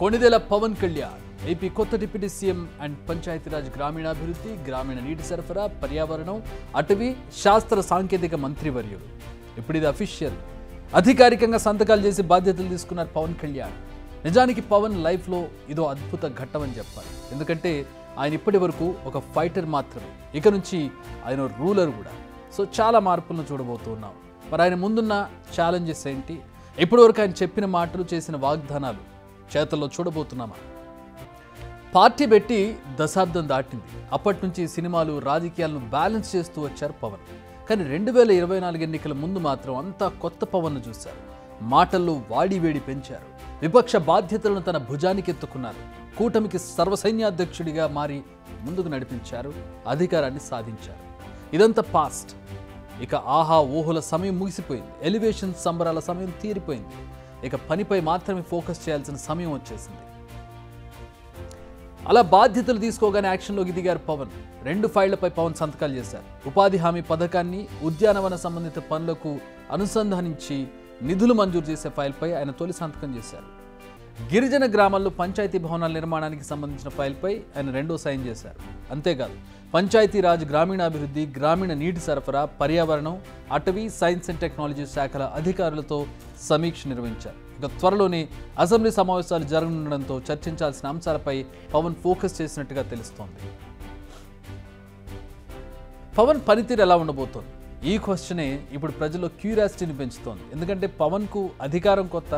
Konidela Pawan Kalyan AP కొత్త deputy CM and Panchayati Raj గ్రామీణాభివృద్ధి, గ్రామీణ నీటి సరఫరా, పర్యావరణం, అటవీ, శాస్త్ర సాంకేతిక మంత్రివర్యులు. ఇప్పుడు ఇది అఫీషియల్. అధికారికంగా సంతకాలు చేసి బాధ్యతలు తీసుకున్నారు పవన్ కళ్యాణ్. నిజానికి పవన్ లైఫ్లో ఇదో అద్భుత ఘట్టం అని చెప్పాలి. ఎందుకంటే ఆయన ఇప్పటి వరకు ఒక ఫైటర్ మాత్రమే, ఇక నుంచి ఆయన రూలర్ కూడా. సో చాలా మార్పులను చూడబోతున్నాం. మరి ఆయన ముందున్న ఛాలెంజెస్ ఏంటి, ఇప్పటి వరకు ఆయన చెప్పిన మాటలు, చేసిన వాగ్దానాలు చేతల్లో చూడబోతున్నామా? పార్టీ పెట్టి దశాబ్దం దాటింది. అప్పటి నుంచి సినిమాలు, రాజకీయాలను బ్యాలెన్స్ చేస్తూ వచ్చారు పవన్. కానీ 2024 ఎన్నికల ముందు మాత్రం అంతా కొత్త పవన్ను చూశారు. మాటల్లో వాడివేడి పెంచారు. విపక్ష బాధ్యతలను తన భుజానికి ఎత్తుకున్నారు. కూటమికి సర్వసైన్యాధ్యక్షుడిగా మారి ముందుకు నడిపించారు, అధికారాన్ని సాధించారు. ఇదంతా పాస్ట్. ఇక ఆహా ఊహల సమయం ముగిసిపోయింది. ఎలివేషన్ సంబరాల సమయం తీరిపోయింది. ఇక పనిపై మాత్రమే ఫోకస్ చేయాల్సిన సమయం వచ్చేసింది. అలా బాధ్యతలు తీసుకోగానే యాక్షన్లోకి దిగారు పవన్. 2 ఫైళ్లపై పవన్ సంతకాలు చేశారు. ఉపాధి హామీ పథకాన్ని ఉద్యానవన సంబంధిత పనులకు అనుసంధానించి నిధులు మంజూరు చేసే ఫైల్పై ఆయన తొలి సంతకం చేశారు. గిరిజన గ్రామాల్లో పంచాయతీ భవనాల నిర్మాణానికి సంబంధించిన ఫైల్పై ఆయన 2వ సైన్ చేశారు. అంతేకాదు పంచాయతీరాజ్, గ్రామీణాభివృద్ధి, గ్రామీణ నీటి సరఫరా, పర్యావరణం, అటవీ, సైన్స్ అండ్ టెక్నాలజీ శాఖల అధికారులతో సమీక్ష నిర్వహించారు. ఇక త్వరలోనే అసెంబ్లీ సమావేశాలు జరగనుండడంతో చర్చించాల్సిన అంశాలపై పవన్ ఫోకస్ చేసినట్టుగా తెలుస్తోంది. పవన్ పనితీరు ఎలా ఉండబోతోంది? ఈ క్వశ్చనే ఇప్పుడు ప్రజల్లో క్యూరియాసిటీని పెంచుతోంది. ఎందుకంటే పవన్కు అధికారం కొత్త,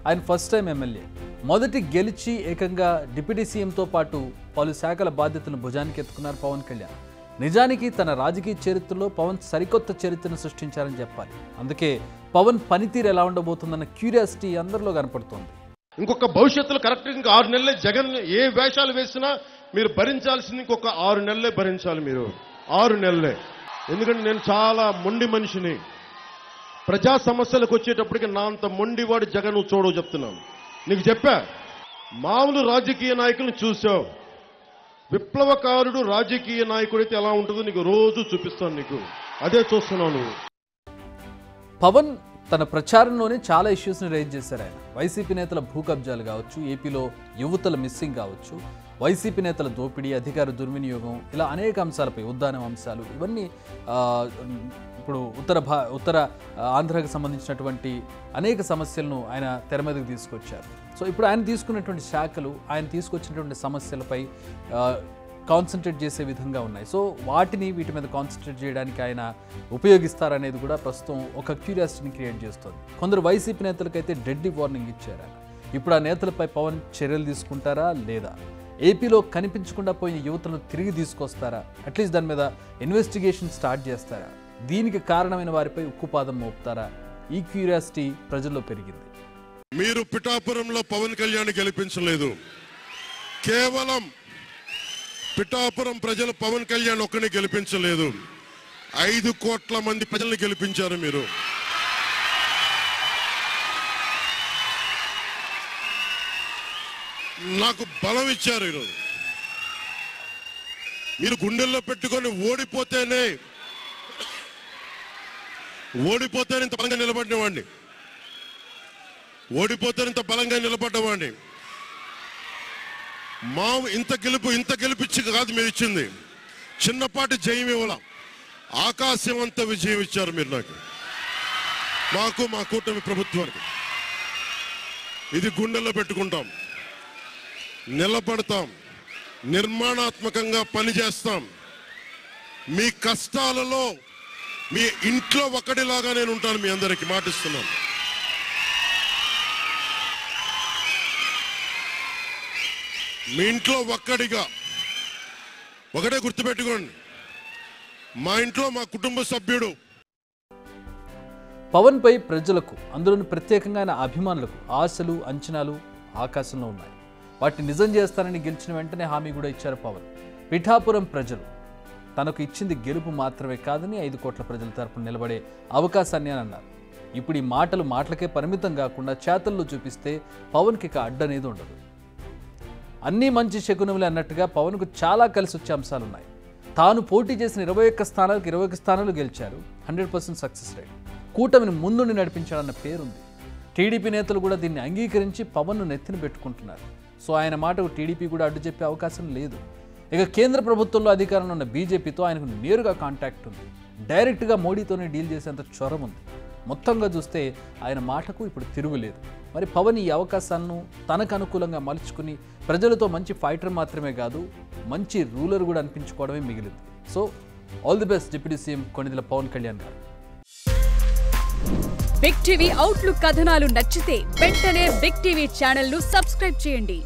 ఆయన ఫస్ట్ టైం ఎమ్మెల్యే. మొదటి గెలిచి ఏకంగా డిప్యూటీ సీఎంతో పాటు పలు శాఖల బాధ్యతలను భుజానికి ఎత్తుకున్నారు పవన్ కళ్యాణ్. నిజానికి తన రాజకీయ చరిత్రలో పవన్ సరికొత్త చరిత్రను సృష్టించారని చెప్పాలి. అందుకే పవన్ పనితీరు ఎలా ఉండబోతుందన్న క్యూరియాసిటీ అందరిలో కనపడుతోంది. ఇంకొక భవిష్యత్తులో కరెక్ట్ ఇంకా 6 నెలలే జగన్ ఏ వేషాలు వేసినా మీరు భరించాల్సింది ఇంకొక 6 నెలలే భరించాలి. మీరు 6 నెలలే. ఎందుకంటే నేను చాలా మొండి మనిషిని. ప్రజా సమస్యలకు వచ్చేటప్పటికి నా అంత మొండివాడు జగన్ చూడవు చెప్తున్నాను. నీకు చెప్పా, మామూలు రాజకీయ నాయకులను చూసావు, విప్లవకారుడు రాజకీయ నాయకుడైతే ఎలా ఉంటుందో నీకు రోజు చూపిస్తాను. నీకు అదే చూస్తున్నావు నువ్వు. పవన్ తన ప్రచారంలోనే చాలా ఇష్యూస్ని రైజ్ చేశారు ఆయన. వైసీపీ నేతల భూ కబ్జాలు కావచ్చు, ఏపీలో యువతల మిస్సింగ్ కావచ్చు, వైసీపీ నేతల దోపిడీ, అధికార దుర్వినియోగం, ఇలా అనేక అంశాలపై, ఉద్దానం అంశాలు, ఇవన్నీ ఇప్పుడు ఉత్తర ఆంధ్రాకి సంబంధించినటువంటి అనేక సమస్యలను ఆయన తెర మీదకు తీసుకొచ్చారు. సో ఇప్పుడు ఆయన తీసుకున్నటువంటి శాఖలు, ఆయన తీసుకొచ్చినటువంటి సమస్యలపై కాన్సన్ట్రేట్ చేసే విధంగా ఉన్నాయి. సో వీటి మీద కాన్సన్ట్రేట్ చేయడానికి ఆయన ఉపయోగిస్తారనేది కూడా ప్రస్తుతం ఒక క్యూరియాసిటీని క్రియేట్ చేస్తుంది. కొందరు వైసీపీ నేతలకైతే డెడ్లీ వార్నింగ్ ఇచ్చారు ఆయన. ఇప్పుడు ఆ నేతలపై పవన్ చర్యలు తీసుకుంటారా లేదా? ఏపీలో కనిపించకుండా పోయిన యువతను తిరిగి తీసుకొస్తారా? అట్లీస్ట్ దాని మీద ఇన్వెస్టిగేషన్ స్టార్ట్ చేస్తారా? దీనికి కారణమైన వారిపై ఉక్కుపాదం మోపుతారా? ఈ క్యూరియాసిటీ ప్రజల్లో పెరిగింది. మీరు పిఠాపురంలో పవన్ కళ్యాణ్ గెలిపించలేదు. కేవలం పిఠాపురం ప్రజలు పవన్ కళ్యాణ్ ఒక్కడిని గెలిపించలేదు, 5 కోట్ల మంది ప్రజల్ని గెలిపించారు. మీరు నాకు బలం ఇచ్చారు. ఈరోజు మీరు గుండెల్లో పెట్టుకొని ఓడిపోతేనే ఇంత బలంగా నిలబడినవాడిని, ఇంత బలంగా నిలబడ్డవాడిని. ఇంత గెలిపించి కాదు మీరు ఇచ్చింది, చిన్నపాటి జయం ఇవ్వాల, ఆకాశం అంత విజయం ఇచ్చారు మీరు మాకు మా కూటమి ప్రభుత్వానికి. ఇది గుండెల్లో పెట్టుకుంటాం, నిలబడతాం, నిర్మాణాత్మకంగా పనిచేస్తాం. మీ కష్టాలలో మీ ఇంట్లో ఒకటిలాగా నేను ఉంటాను. మీ అందరికీ మాటిస్తున్నాను. మీ ఇంట్లో ఒకటే గుర్తుపెట్టుకోండి, మా ఇంట్లో మా కుటుంబ సభ్యుడు. పవన్ పై ప్రజలకు, అందులోని ప్రత్యేకంగా ఆయన అభిమానులకు ఆశలు, అంచనాలు ఆకాశంలో ఉన్నాయి. వాటిని నిజం చేస్తానని గెలిచిన వెంటనే హామీ కూడా ఇచ్చారు పవన్. పిఠాపురం ప్రజలు తనకు ఇచ్చింది గెలుపు మాత్రమే కాదని 5 కోట్ల ప్రజల తరపున నిలబడే అవకాశాన్ని అని అన్నారు. ఇప్పుడు ఈ మాటలకే పరిమితం కాకుండా చేతల్లో చూపిస్తే పవన్కి ఇక అడ్డనేది ఉండదు. అన్నీ మంచి శకునములే అన్నట్టుగా పవన్కు చాలా కలిసి వచ్చే అంశాలున్నాయి. తాను పోటీ చేసిన 21 స్థానాలకు 21 స్థానాలు గెలిచారు. 100% సక్సెస్ రేట్. కూటమిని ముందుండి నడిపించాడన్న పేరుంది. టీడీపీ నేతలు కూడా దీన్ని అంగీకరించి పవన్ను నెత్తిన పెట్టుకుంటున్నారు. సో ఆయన మాటకు టీడీపీ కూడా అడ్డు చెప్పే అవకాశం లేదు. ఇక కేంద్ర ప్రభుత్వంలో అధికారంలో ఉన్న బీజేపీతో ఆయనకు నేరుగా కాంటాక్ట్ ఉంది. డైరెక్ట్గా మోడీతోనే డీల్ చేసేంత చొరవ ఉంది. మొత్తంగా చూస్తే ఆయన మాటకు ఇప్పుడు తిరుగులేదు. మరి పవన్ ఈ అవకాశాలను తనకు అనుకూలంగా మలుచుకుని ప్రజలతో మంచి ఫైటర్ మాత్రమే కాదు, మంచి రూలర్ కూడా అనిపించుకోవడమే మిగిలింది. So all the best deputy CM Konidela Pawan Kalyan garu. Big TV outlook కథనాలు నచ్చితే వెంటనే బిగ్ టీవీ ఛానల్ ను సబ్స్క్రైబ్ చేయండి.